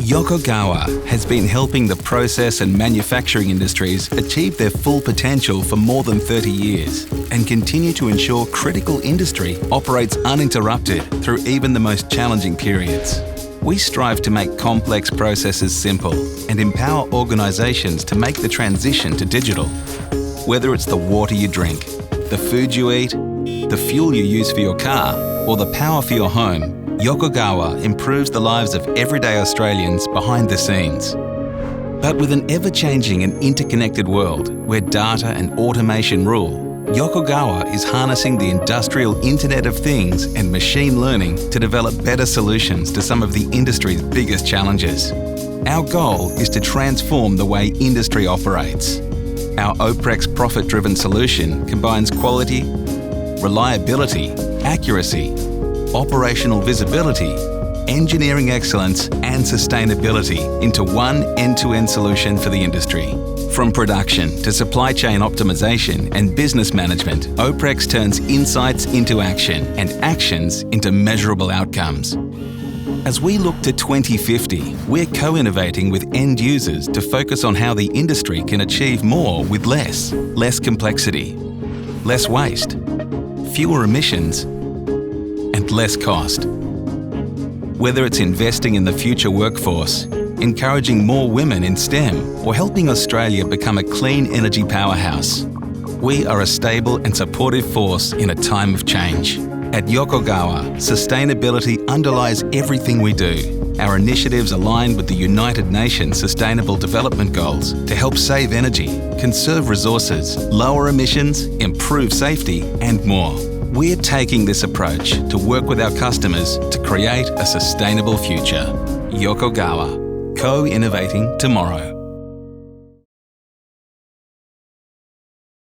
Yokogawa has been helping the process and manufacturing industries achieve their full potential for more than 30 years and continue to ensure critical industry operates uninterrupted through even the most challenging periods. We strive to make complex processes simple and empower organisations to make the transition to digital. Whether it's the water you drink, the food you eat, the fuel you use for your car, or the power for your home, Yokogawa improves the lives of everyday Australians behind the scenes. But with an ever-changing and interconnected world where data and automation rule, Yokogawa is harnessing the industrial Internet of Things and machine learning to develop better solutions to some of the industry's biggest challenges. Our goal is to transform the way industry operates. Our Oprex profit-driven solution combines quality, reliability, accuracy, operational visibility, engineering excellence and sustainability into one end-to-end solution for the industry. From production to supply chain optimization and business management, Oprex turns insights into action and actions into measurable outcomes. As we look to 2050, we're co-innovating with end users to focus on how the industry can achieve more with less complexity, less waste, fewer emissions, and less cost. Whether it's investing in the future workforce, encouraging more women in STEM, or helping Australia become a clean energy powerhouse, we are a stable and supportive force in a time of change. At Yokogawa, sustainability underlies everything we do. Our initiatives align with the United Nations Sustainable Development Goals to help save energy, conserve resources, lower emissions, improve safety, and more. We're taking this approach to work with our customers to create a sustainable future. Yokogawa, co-innovating tomorrow.